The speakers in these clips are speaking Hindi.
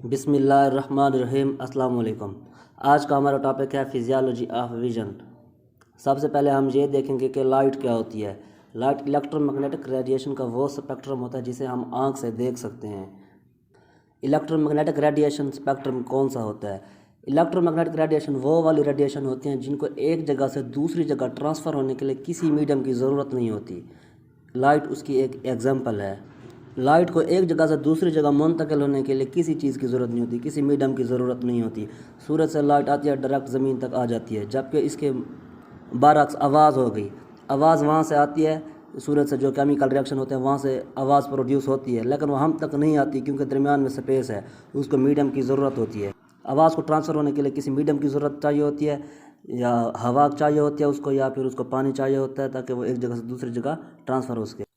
बिस्मिल्लाहिर्रहमानिर्रहीम। अस्सलाम वालेकुम। आज का हमारा टॉपिक है फिजियोलॉजी ऑफ विज़न। सबसे पहले हम ये देखेंगे कि लाइट क्या होती है। लाइट इलेक्ट्रोमैग्नेटिक रेडिएशन का वो स्पेक्ट्रम होता है जिसे हम आँख से देख सकते हैं। इलेक्ट्रोमैग्नेटिक रेडिएशन स्पेक्ट्रम कौन सा होता है? इलेक्ट्रोमैग्नेटिक रेडिएशन वो वाली रेडिएशन होती हैं जिनको एक जगह से दूसरी जगह ट्रांसफ़र होने के लिए किसी मीडियम की ज़रूरत नहीं होती। लाइट उसकी एक एग्जांपल है। लाइट को एक जगह से दूसरी जगह मुंतकिल होने के लिए किसी चीज़ की ज़रूरत नहीं होती, किसी मीडियम की ज़रूरत नहीं होती। सूरज से लाइट आती है, डायरेक्ट ज़मीन तक आ जाती है। जबकि इसके बरअक्स आवाज़ हो गई, आवाज़ वहाँ से आती है, सूरज से जो केमिकल रिएक्शन होते हैं वहाँ से आवाज़ प्रोड्यूस होती है, लेकिन वो हम तक नहीं आती क्योंकि दरमियान में स्पेस है, उसको मीडियम की ज़रूरत होती है। आवाज़ को ट्रांसफ़र होने के लिए किसी मीडियम की ज़रूरत चाहिए होती है, या हवा चाहिए होती है उसको, या फिर उसको पानी चाहिए होता है ताकि वो एक जगह से दूसरी जगह ट्रांसफ़र हो सके।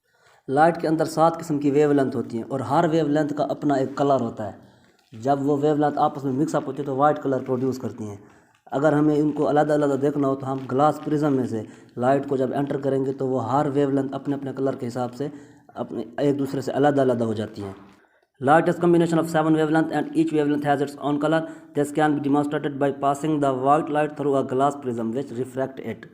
लाइट के अंदर 7 किस्म की वेवलेंथ होती हैं और हर वेवलेंथ का अपना एक कलर होता है। जब वो वेवलेंथ आपस में मिक्सअप होती है तो वाइट कलर प्रोड्यूस करती हैं। अगर हमें इनको अलग अलग देखना हो तो हम ग्लास प्रिज्म में से लाइट को जब एंटर करेंगे तो वो हर वेवलेंथ अपने अपने कलर के हिसाब से अपने एक दूसरे से अलग अलग हो जाती हैं। Light is combination of 7 wavelengths and each wavelength has its own color. This can be demonstrated by passing the white light through a glass prism which refract it.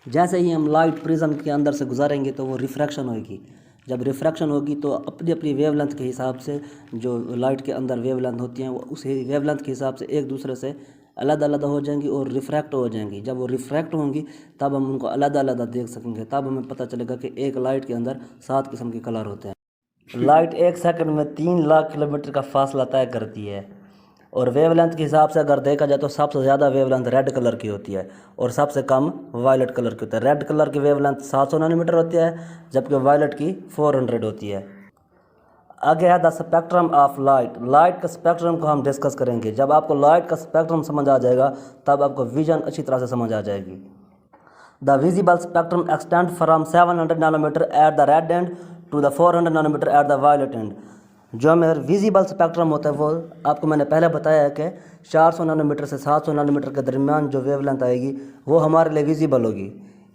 जैसे ही हम लाइट प्रिज्म के अंदर से गुजारेंगे तो वो रिफ्रैक्शन होगी। जब रिफ्रैक्शन होगी तो अपनी अपनी वेवलेंथ के हिसाब से जो लाइट के अंदर वेवलेंथ होती हैं वो उस वेवलेंथ के हिसाब से एक दूसरे से अलग अलग हो जाएंगी और रिफ्रैक्ट हो जाएंगी। जब वो रिफ्रैक्ट होंगी तब हम उनको अलग अलग देख सकेंगे, तब हमें पता चलेगा कि एक लाइट के अंदर 7 किस्म के कलर होते हैं। लाइट एक सेकंड में 3 लाख किलोमीटर का फासला तय करती है और वेवलेंथ के हिसाब से अगर देखा जाए तो सबसे ज़्यादा वेवलेंथ रेड कलर की होती है और सबसे कम वायलेट कलर की होती है। रेड कलर की वेवलेंथ 700 नैनोमीटर होती है जबकि वायलेट की 400 होती है। आगे है the spectrum of light. Light के स्पेक्ट्रम को हम डिस्कस करेंगे। जब आपको लाइट का स्पेक्ट्रम समझ आ जाएगा तब आपको विजन अच्छी तरह से समझ आ जाएगी। The visible spectrum extends from 700 nanometer at the red end to the 400 nanometer at the violet end। जो मेरा विजिबल स्पेक्ट्रम होता है वो आपको मैंने पहले बताया है कि 400 नैनोमीटर से 700 नैनोमीटर के दरमियान जो वेवलेंथ आएगी वो हमारे लिए विजिबल होगी।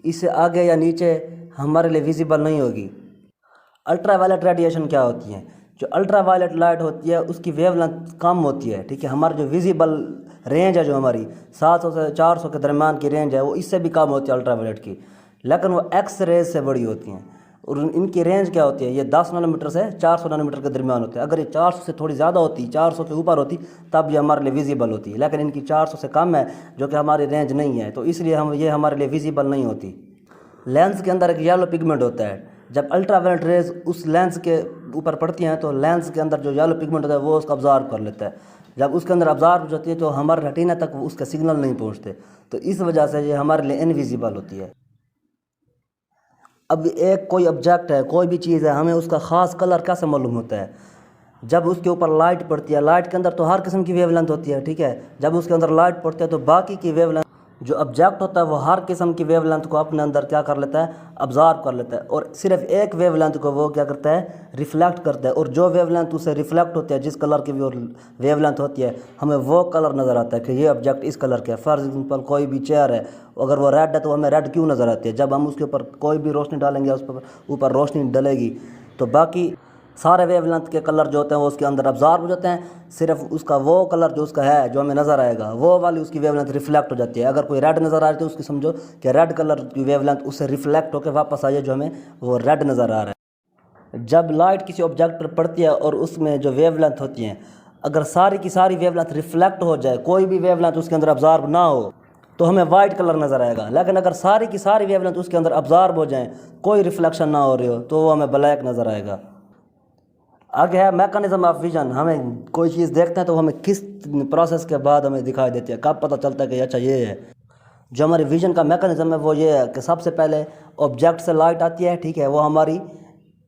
इससे आगे या नीचे हमारे लिए विजिबल नहीं होगी। अल्ट्रा वायलेट रेडिएशन क्या होती है? जो अल्ट्रा वायलेट लाइट होती है उसकी वेवलेंथ कम होती है, ठीक है। हमारी जो विजिबल रेंज है, जो हमारी 700 से 400 के दरमियान की रेंज है, वो इससे भी कम होती है अल्ट्रा वायलेट की, लेकिन वो एक्स रेज से बड़ी होती हैं और इनकी रेंज क्या होती है? ये 10 नैनोमीटर से 400 नैनोमीटर के दरमियान होते हैं। अगर ये 400 से थोड़ी ज़्यादा होती, 400 के ऊपर होती, तब ये हमारे लिए विजिबल होती है, लेकिन इनकी 400 से कम है जो कि हमारी रेंज नहीं है, तो इसलिए ये हमारे लिए विजिबल नहीं होती। लेंस के अंदर एक येलो पिगमेंट होता है। जब अल्ट्रा वायलेट रेज उस लेंस के ऊपर पड़ती हैं तो लेंस के अंदर जो येलो पिगमेंट होता है वो उसको अब्जॉर्ब कर लेता है। जब उसके अंदर अब्जॉर्ब होती है तो हमारे रेटिना तक उसके सिग्नल नहीं पहुंचते, तो इस वजह से ये हमारे लिए इनविजिबल होती है। अब एक कोई ऑब्जेक्ट है, कोई भी चीज़ है, हमें उसका ख़ास कलर कैसे मालूम होता है? जब उसके ऊपर लाइट पड़ती है, लाइट के अंदर तो हर किस्म की वेवलेंथ होती है, ठीक है। जब उसके अंदर लाइट पड़ती है तो बाकी की वेवलेंथ जो ऑब्जेक्ट होता है वो हर किस्म की वेवलेंथ को अपने अंदर क्या कर लेता है? अब्जॉर्ब कर लेता है, और सिर्फ एक वेवलेंथ को वो क्या करता है? रिफ्लेक्ट करता है। और जो वेवलेंथ उसे रिफ्लेक्ट होती है, जिस कलर की वो वेवलेंथ होती है, हमें वो कलर नज़र आता है कि ये ऑब्जेक्ट इस कलर का है। फॉर एग्जांपल कोई भी चेयर है, अगर वो रेड है तो हमें रेड क्यों नज़र आती है? जब हम उसके ऊपर कोई भी रोशनी डालेंगे, उस पर ऊपर रोशनी डलेगी तो बाकी सारे वेवलेंथ के कलर जो होते हैं वो उसके अंदर अब्जॉर्ब हो जाते हैं। सिर्फ उसका वो कलर जो उसका है, जो हमें नज़र आएगा, वो वाली उसकी वेवलेंथ रिफ्लेक्ट हो जाती है। अगर कोई रेड नज़र आ रही है तो उसकी समझो कि रेड कलर की वेवलेंथ उससे रिफ्लेक्ट होकर वापस आई है, जो हमें वो रेड नज़र आ रहा है। जब लाइट किसी ऑब्जेक्ट पर पड़ती है और उसमें जो वेवलेंथ होती हैं, अगर सारी की सारी वेवलेंथ रिफ्लेक्ट हो जाए, कोई भी वेवलेंथ उसके अंदर अब्जॉर्ब ना हो, तो हमें वाइट कलर नज़र आएगा। लेकिन अगर सारी की सारी वेवलेंथ उसके अंदर अब्जॉर्ब हो जाए, कोई रिफ्लेक्शन ना हो रही हो, तो वो हमें ब्लैक नज़र आएगा। आगे है मैकेनिज्म ऑफ विजन। हमें कोई चीज़ देखते हैं तो हमें किस प्रोसेस के बाद हमें दिखाई देती है, कब पता चलता है कि अच्छा ये है। जो हमारी विजन का मैकेनिज्म है वो ये है कि सबसे पहले ऑब्जेक्ट से लाइट आती है, ठीक है, वो हमारी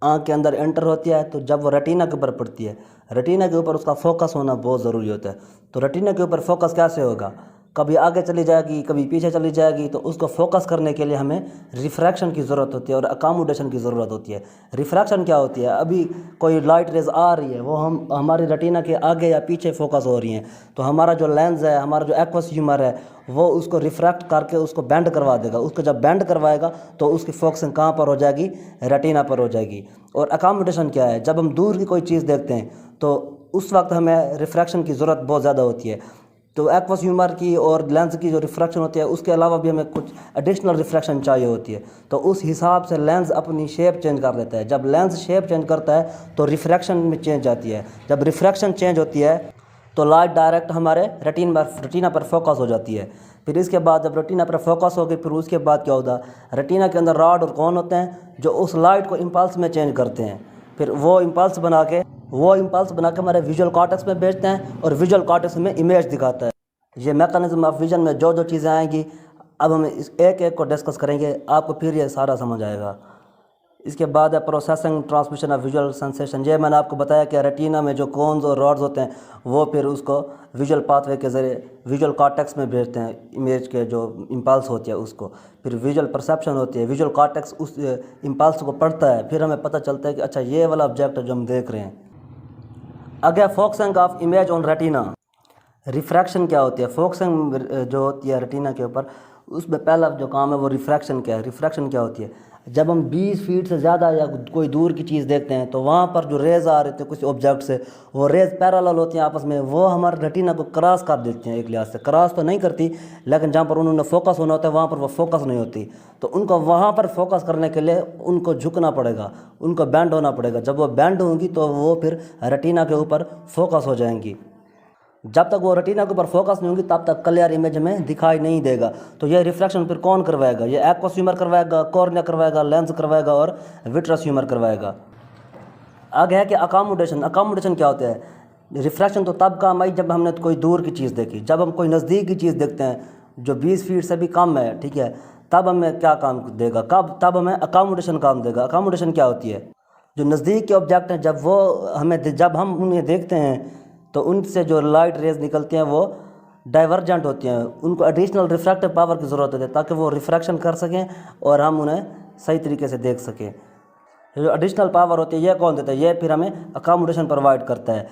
आँख के अंदर एंटर होती है, तो जब वो रेटिना के ऊपर पड़ती है, रेटिना के ऊपर उसका फोकस होना बहुत ज़रूरी होता है। तो रेटिना के ऊपर फोकस कैसे होगा? कभी आगे चली जाएगी, कभी पीछे चली जाएगी, तो उसको फोकस करने के लिए हमें रिफ्रैक्शन की ज़रूरत होती है और अकोमोडेशन की ज़रूरत होती है। रिफ्रैक्शन क्या होती है? अभी कोई लाइट रेज आ रही है, वो हमारी रेटिना के आगे या पीछे फोकस हो रही हैं, तो हमारा जो लेंस है, हमारा जो एक्वस ह्यूमर है, वो उसको रिफ्रैक्ट करके उसको बेंड करवा देगा। उसको जब बेंड करवाएगा तो उसकी फोकसिंग कहाँ पर हो जाएगी? रेटिना पर हो जाएगी। और अकोमोडेशन क्या है? जब हम दूर की कोई चीज़ देखते हैं तो उस वक्त हमें रिफ्रैक्शन की ज़रूरत बहुत ज़्यादा होती है। तो एक्वस ह्यूमर की और लेंस की जो रिफ्रैक्शन होती है उसके अलावा भी हमें कुछ एडिशनल रिफ्रैक्शन चाहिए होती है। तो उस हिसाब से लेंस अपनी शेप चेंज कर लेता है। जब लेंस शेप चेंज करता है तो रिफ्रैक्शन में चेंज आती है। जब रिफ्रैक्शन चेंज होती है तो लाइट डायरेक्ट हमारे रेटिना पर फोकस हो जाती है। फिर इसके बाद जब रेटिना पर फोकस हो गई फिर उसके बाद क्या होता है, रेटिना के अंदर रॉड और कोन होते हैं जो उस लाइट को इम्पल्स में चेंज करते हैं। फिर वो इम्पल्स बना के हमारे विजुअल कॉर्टेक्स में भेजते हैं और विजुअल कॉर्टेक्स में इमेज दिखाता है। ये मैकेनिज्म ऑफ विजन में जो जो चीज़ें आएंगी अब हम इस एक एक को डिस्कस करेंगे, आपको फिर ये सारा समझ आएगा। इसके बाद है processing transmission of visual sensation. ये मैंने आपको बताया कि रेटिना में जो कोन्स और रॉड्स होते हैं वो फिर उसको विजुअल पाथवे के ज़रिए विजुअल कॉर्टेक्स में भेजते हैं, इमेज के जो इम्पल्स होती है उसको। फिर विजुअल परसेप्शन होती है, विजुअल कॉर्टेक्स उस इम्पल्स को पढ़ता है, फिर हमें पता चलता है कि अच्छा ये वाला ऑब्जेक्ट है जो हम देख रहे हैं। आगे focusing of image on retina. Refraction क्या होती है, फोकसिंग जो होती है रेटिना के ऊपर, उसमें पहला जो काम है वो रिफ्रैक्शन क्या है। रिफ्रैक्शन क्या होती है, जब हम 20 फीट से ज़्यादा या कोई दूर की चीज़ देखते हैं तो वहाँ पर जो रेज़ आ रहे थे कुछ ऑब्जेक्ट से, वो रेज़ पैरेलल होती हैं आपस में, वो हमारे रेटिना को क्रॉस कर देती हैं। एक लिहाज से क्रॉस तो नहीं करती, लेकिन जहाँ पर उन्होंने फोकस होना होता है वहाँ पर वो फोकस नहीं होती। तो उनको वहाँ पर फोकस करने के लिए उनको झुकना पड़ेगा, उनको बैंड होना पड़ेगा। जब वो बैंड होंगी तो वो फिर रेटिना के ऊपर फोकस हो जाएंगी। जब तक वो रेटिना के ऊपर फोकस नहीं होगी तब तक क्लियर इमेज में दिखाई नहीं देगा। तो ये रिफ्लेक्शन फिर कौन करवाएगा, ये एक्वस ह्यूमर करवाएगा, कॉर्निया करवाएगा, लेंस करवाएगा और विट्रस ह्यूमर करवाएगा। आगे है कि अकोमोडेशन। अकोमोडेशन क्या होता है, रिफ्लेक्शन तो तब काम आई जब हमने कोई दूर की चीज़ देखी। जब हम कोई नज़दीक की चीज़ देखते हैं जो 20 फीट से भी कम है, ठीक है, तब हमें क्या काम देगा, तब हमें अकोमोडेशन काम देगा। अकोमोडेशन क्या होती है, जो नज़दीक के ऑब्जेक्ट हैं जब हम उन्हें देखते हैं तो उनसे जो लाइट रेज निकलती हैं वो डाइवर्जेंट होती हैं, उनको एडिशनल रिफ्रैक्टिव पावर की ज़रूरत होती है ताकि वो रिफ्रैक्शन कर सकें और हम उन्हें सही तरीके से देख सकें। जो एडिशनल पावर होती है ये कौन देता है, ये फिर हमें अकोमोडेशन प्रोवाइड करता है।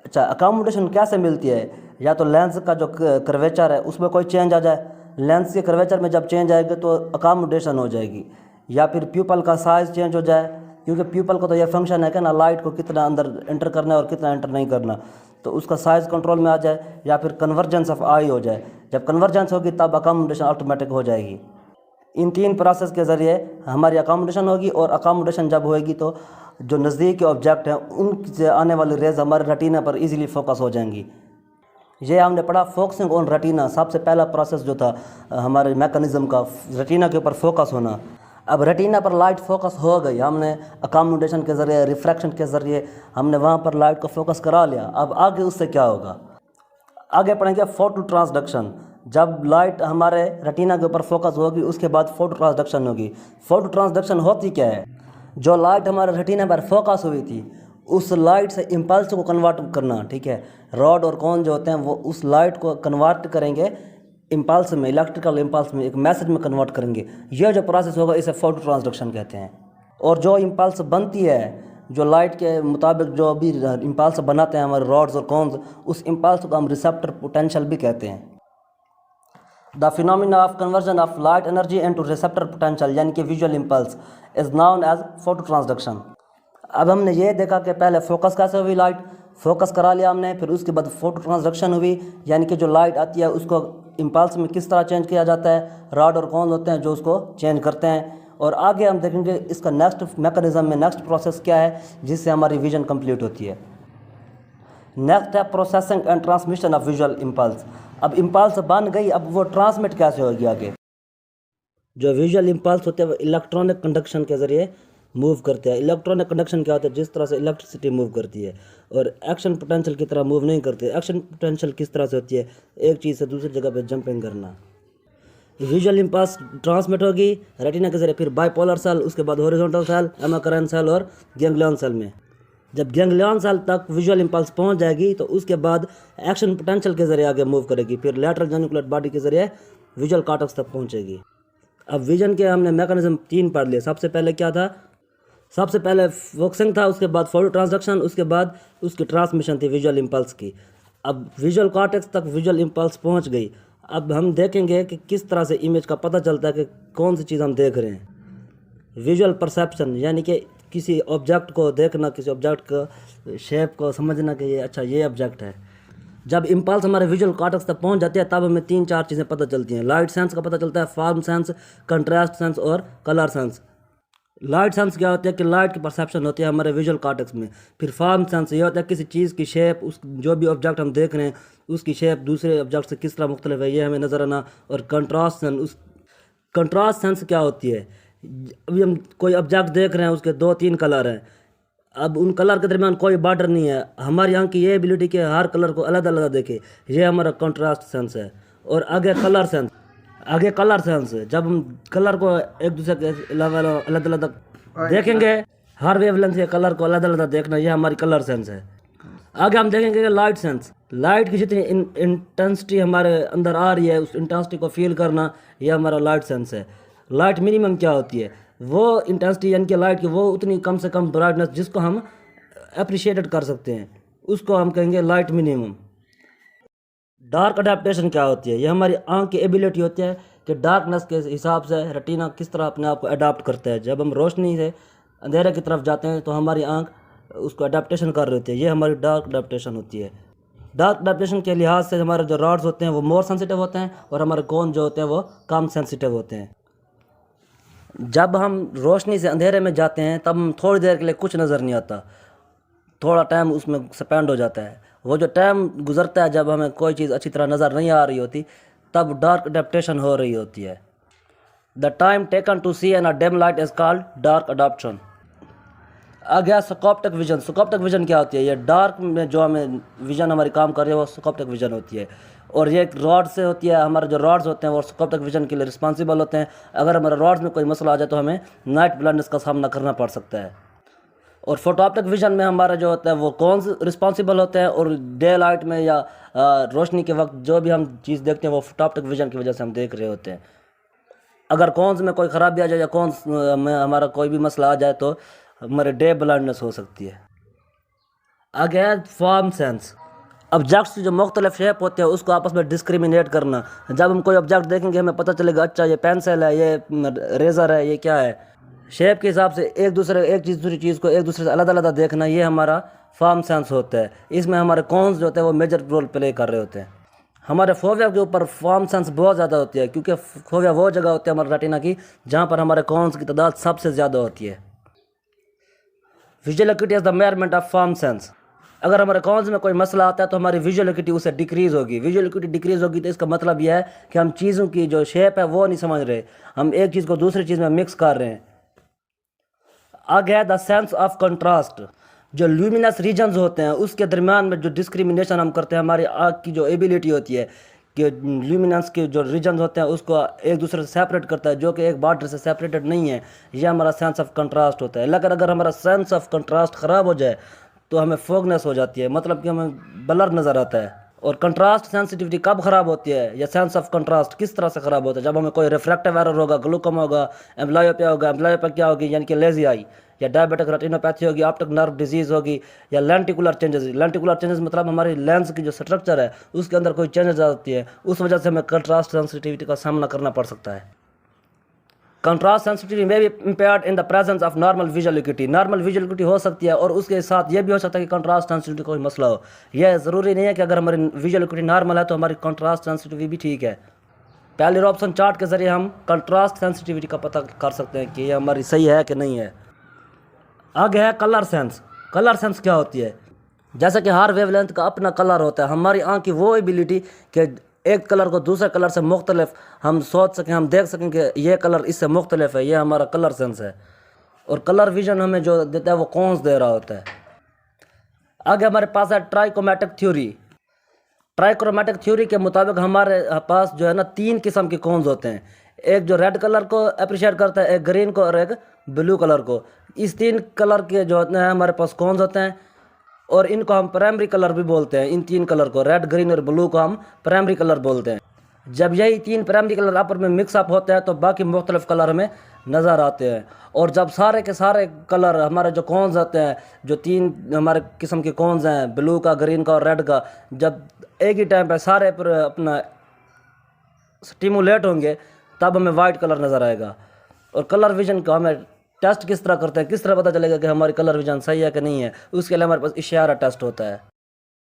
अच्छा, अकोमोडेशन कैसे मिलती है, या तो लेंस का जो कर्वेचर है उसमें कोई चेंज आ जाए, लेंस के कर्वेचर में जब चेंज आएगी तो अकोमोडेशन हो जाएगी, या फिर प्यूपल का साइज़ चेंज हो जाए, क्योंकि प्यूपल का तो ये फंक्शन है कि ना लाइट को कितना अंदर एंटर करना है और कितना एंटर नहीं करना, तो उसका साइज़ कंट्रोल में आ जाए, या फिर कन्वर्जेंस ऑफ आई हो जाए। जब कन्वर्जेंस होगी तब अकोमोडेशन ऑटोमेटिक हो जाएगी। इन 3 प्रोसेस के ज़रिए हमारी अकोमोडेशन होगी, और अकोमोडेशन जब होएगी तो जो नज़दीक के ऑब्जेक्ट हैं उनसे आने वाली रेज हमारे रेटिना पर इजीली फोकस हो जाएंगी। ये हमने पढ़ा फोकसिंग ऑन रेटिना, सबसे पहला प्रोसेस जो था हमारे मैकेनिज़्म का, रेटिना के ऊपर फोकस होना। अब रेटिना पर लाइट फोकस हो गई, हमने अकोमोडेशन के ज़रिए, रिफ्रैक्शन के ज़रिए हमने वहाँ पर लाइट को फोकस करा लिया। अब आगे उससे क्या होगा, आगे पढ़ेंगे फोटो ट्रांसडक्शन। जब लाइट हमारे रेटिना के ऊपर फोकस होगी उसके बाद फोटो ट्रांसडक्शन होगी। फोटो ट्रांसडक्शन होती क्या है, जो लाइट हमारे रेटिना पर फोकस हुई थी उस लाइट से इम्पल्स को कन्वर्ट करना, ठीक है। रॉड और कॉन जो होते हैं वो उस लाइट को कन्वर्ट करेंगे इम्पल्स में, इलेक्ट्रिकल इम्पल्स में, एक मैसेज में कन्वर्ट करेंगे। यह जो प्रोसेस होगा इसे फोटो ट्रांसडक्शन कहते हैं। और जो इम्पल्स बनती है, जो लाइट के मुताबिक जो भी इम्पल्स बनाते हैं हमारे रॉड्स और कॉन्स, उस इम्पल्स को हम रिसेप्टर पोटेंशियल भी कहते हैं। The phenomena of conversion of light energy into receptor potential यानी कि visual impulse is known as photo transduction. अब हमने ये देखा कि पहले फोकस कैसे हुई, लाइट फोकस करा लिया हमने, फिर उसके बाद फोटो ट्रांसडक्शन हुई, यानी कि जो लाइट आती है उसको इम्पल्स में किस तरह चेंज किया जाता है, रॉड और कॉन होते हैं जो उसको चेंज करते हैं। और आगे हम देखेंगे इसका नेक्स्ट मैकेनिज्म में नेक्स्ट प्रोसेस क्या है जिससे हमारी विजन कंप्लीट होती है। नेक्स्ट है processing and transmission of visual impulse. अब इम्पल्स बन गई, अब वो ट्रांसमिट कैसे होगी आगे। जो विजुअल इम्पल्स होते हैं वो इलेक्ट्रॉनिक कंडक्शन के ज़रिए मूव करते हैं। इलेक्ट्रॉनिक कंडक्शन क्या होता है, जिस तरह से इलेक्ट्रिसिटी मूव करती है, और एक्शन पोटेंशियल की तरह मूव नहीं करती है। एक्शन पोटेंशियल किस तरह से होती है, एक चीज़ से दूसरी जगह पे जंपिंग करना। विजुअल इम्पल्स ट्रांसमिट होगी रेटिना के जरिए, फिर बाइपोलर सेल, उसके बाद हॉरिजॉन्टल सेल, एमाक्राइन सेल और गैंग्लियन सेल में। जब गैंग्लियन सेल तक विजुअल इम्पल्स पहुंच जाएगी तो उसके बाद एक्शन पोटेंशियल के जरिए आगे मूव करेगी, फिर लैटरल जेनिकुलेट बॉडी के जरिए विजुअल कॉर्टेक्स तक पहुंचेगी। अब विजन के हमने मैकेनिज्म 3 पढ़ लिए। सबसे पहले क्या था, सबसे पहले फोकसिंग था, उसके बाद फोटो ट्रांसडक्शन, उसके बाद उसकी ट्रांसमिशन थी विजुअल इम्पल्स की। अब विजुअल कॉर्टेक्स तक विजुअल इम्पल्स पहुंच गई। अब हम देखेंगे कि किस तरह से इमेज का पता चलता है कि कौन सी चीज़ हम देख रहे हैं। विजुअल परसेप्शन यानी कि किसी ऑब्जेक्ट को देखना, किसी ऑब्जेक्ट का शेप को समझना कि ये अच्छा ये ऑब्जेक्ट है। जब इम्पल्स हमारे विजुअल कॉर्टेक्स तक पहुंच जाती है तब हमें 3-4 चीज़ें पता चलती हैं। लाइट सेंस का पता चलता है, फॉर्म सेंस, कंट्रास्ट सेंस और कलर सेंस। लाइट सेंस क्या होता है कि लाइट की परसेप्शन होती है हमारे विजुअल कॉर्टेक्स में। फिर फॉर्म सेंस ये होता है किसी चीज़ की शेप, उस जो भी ऑब्जेक्ट हम देख रहे हैं उसकी शेप दूसरे ऑब्जेक्ट से किस तरह मुख्तलिफ है ये हमें नज़र आना। और कंट्रास्ट सेंस क्या होती है, अभी हम कोई ऑब्जेक्ट देख रहे हैं उसके 2-3 कलर हैं, अब उन कलर के दरमियान कोई बॉर्डर नहीं है, हमारी आंख की ये एबिलिटी कि हर कलर को अलग अलग देखे, ये हमारा कंट्रास्ट सेंस है। और आगे कलर सेंस जब हम कलर को एक दूसरे के अलावा अलग अलग देखेंगे, हर वेवलेंथ के कलर को अलग अलग देखना, ये हमारी कलर सेंस है। आगे हम देखेंगे कि लाइट सेंस, लाइट की जितनी इंटेंसिटी हमारे अंदर आ रही है उस इंटेंसिटी को फील करना, ये हमारा लाइट सेंस है। लाइट मिनिमम क्या होती है, वो इंटेंसिटी यानी कि लाइट की वो उतनी कम से कम ब्राइटनेस जिसको हम अप्रिशिएटेड कर सकते हैं, उसको हम कहेंगे लाइट मिनिमम। डार्क अडेप्टेशन क्या होती है, ये हमारी आंख की एबिलिटी होती है कि डार्कनेस के हिसाब से रेटिना किस तरह अपने आप को अडाप्ट करता है। जब हम रोशनी से अंधेरे की तरफ जाते हैं तो हमारी आंख उसको अडेप्टेशन कर रही होती है, ये हमारी डार्क अडेप्टेशन होती है। डार्क अडेप्टेशन के लिहाज से हमारे जो रॉड्स होते हैं वो मोर सेंसिटिव होते हैं और हमारे कोन जो होते हैं वो कम सेंसिटिव होते हैं। जब हम रोशनी से अंधेरे में जाते हैं तब हम थोड़ी देर के लिए कुछ नज़र नहीं आता, थोड़ा टाइम उसमें स्पेंड हो जाता है। वो जो टाइम गुजरता है जब हमें कोई चीज़ अच्छी तरह नज़र नहीं आ रही होती तब डार्क अडेप्टेशन हो रही होती है। The time taken to see in a dim light is called dark adaptation. आ गया स्कोप्टिक विजन। स्कोप्टिक विजन क्या होती है, ये डार्क में जो हमें विजन हमारी काम कर रही है वो स्कोप्टिक विजन होती है। और ये एक रॉड से होती है, हमारे जो रॉड्स होते हैं वो स्कोप्टिक विजन के लिए रिस्पॉन्सिबल होते हैं। अगर हमारे रॉड्स में कोई मसला आ जाए तो हमें नाइट ब्लाइंडनेस का सामना करना पड़ सकता है। और फोटोऑप्टिक विजन में हमारा जो होता है वो कौन रिस्पॉन्सिबल होते हैं, और डे लाइट में या रोशनी के वक्त जो भी हम चीज़ देखते हैं वो फोटोऑप्टिक विजन की वजह से हम देख रहे होते हैं। अगर कौन में कोई ख़राबी आ जाए या कौन में हमारा कोई भी मसला आ जाए तो हमारे डे ब्लाइंडनेस हो सकती है। आगे है फॉर्म सेंस। ऑब्जेक्ट्स की जो मुख्तलिफ शेप होते हैं उसको आपस में डिस्क्रिमिनेट करना। जब हम कोई ऑब्जेक्ट देखेंगे हमें पता चलेगा अच्छा ये पेंसिल है, ये रेज़र है, ये क्या है। शेप के हिसाब से एक चीज़ दूसरी चीज़ को एक दूसरे से अलग अलग देखना, ये हमारा फॉर्म सेंस होता है। इसमें हमारे कॉन्स जो होते हैं वो मेजर रोल प्ले कर रहे होते हैं। हमारे फोविया के ऊपर फॉर्म सेंस बहुत ज़्यादा होती है क्योंकि फोविया वो जगह होती है हमारे रेटिना की जहाँ पर हमारे कॉन्स की तादाद सबसे ज़्यादा होती है। Visual acuity is the measurement of form sense. अगर हमारे कॉन्स में कोई मसला आता है तो हमारी विजुअल एक्यूटी उससे डिक्रीज़ होगी। विजुअल एक्यूटी डिक्रीज़ होगी तो इसका मतलब यह है कि हम चीज़ों की जो शेप है वो नहीं समझ रहे, हम एक चीज़ को दूसरी चीज़ में मिक्स कर रहे हैं। आगे है द सेंस ऑफ कंट्रास्ट। जो ल्यूमिनस रीजन्स होते हैं उसके दरमियान में जो डिस्क्रिमिनेशन हम करते हैं, हमारी आँख की जो एबिलिटी होती है कि ल्यूमिनस के जो रीजन्स होते हैं उसको एक दूसरे से सेपरेट करता है जो कि एक बॉर्डर से सेपरेटेड नहीं है, यह हमारा सेंस ऑफ कंट्रास्ट होता है। लेकिन अगर हमारा सेंस ऑफ कंट्रास्ट ख़राब हो जाए तो हमें फोगनेस हो जाती है, मतलब कि हमें ब्लर नज़र आता है। और कंट्रास्ट सेंसिटिविटी कब ख़राब होती है या सेंस ऑफ कंट्रास्ट किस तरह से ख़राब होता है, जब हमें कोई रिफ्रैक्टिव एरर होगा, ग्लूकोमा होगा, एम्ब्लायोपिया होगा। एम्ब्लायोपिया क्या होगी, यानी कि लेजी आई, या डायबिटिक रेटिनोपैथी होगी, ऑप्टिक नर्व डिजीज़ होगी, या लेंटिकुलर चेंजेस मतलब हमारी लेंस की जो स्ट्रक्चर है उसके अंदर कोई चेंजेस आती है, उस वजह से हमें कंट्रास्ट सेंसिटिविटी का सामना करना पड़ सकता है। कंट्रास्ट सेंसिटिविटी में भी impaired in the presence of normal visual acuity. Normal visual acuity हो सकती है और उसके साथ ये भी हो सकता है कि कंट्रास्ट सेंसिटिविटी कोई मसला हो। यह ज़रूरी नहीं है कि अगर हमारी विजुअल एक्यूटी नॉर्मल है तो हमारी कंट्रास्ट सेंसिटिविटी भी ठीक है। पहले रॉबसन चार्ट के ज़रिए हम कंट्रास्ट सेंसिटिविटी का पता कर सकते हैं कि ये हमारी सही है कि नहीं है। आगे है कलर सेंस। कलर सेंस क्या होती है, जैसे कि हर वेवलेंथ का अपना कलर होता है, हमारी आँख की वो एबिलिटी कि एक कलर को दूसरे कलर से मुख्तलिफ हम सोच सकें, हम देख सकें कि ये कलर इससे मुख्तलिफ है, ये हमारा कलर सेंस है। और कलर विजन हमें जो देता है वो कौन दे रहा होता है। आगे हमारे पास है ट्राइक्रोमैटिक थ्योरी। ट्राइक्रोमैटिक थ्योरी के मुताबिक हमारे पास जो है ना 3 किस्म के कॉन्स होते हैं, एक जो रेड कलर को अप्रिशिएट करता है, एक ग्रीन को और एक ब्लू कलर को। इस 3 कलर के जो होते हैं हमारे पास कॉन्स होते हैं और इनको हम प्राइमरी कलर भी बोलते हैं। इन 3 कलर को, रेड, ग्रीन और ब्लू को हम प्राइमरी कलर बोलते हैं। जब यही 3 प्राइमरी कलर आपस में मिक्सअप होते हैं तो बाकी मुख्तलिफ कलर हमें नज़र आते हैं। और जब सारे के सारे कलर हमारे जो कॉन्स होते हैं, जो 3 हमारे किस्म के कॉन्स हैं, ब्लू का, ग्रीन का और रेड का, जब एक ही टाइम पर सारे पर अपना स्टिमुलेट होंगे तब हमें वाइट कलर नज़र आएगा। और कलर विजन को हमें टेस्ट किस तरह करते हैं, किस तरह पता चलेगा कि हमारी कलर विजन सही है कि नहीं है? उसके लिए हमारे पास इशारा टेस्ट होता है।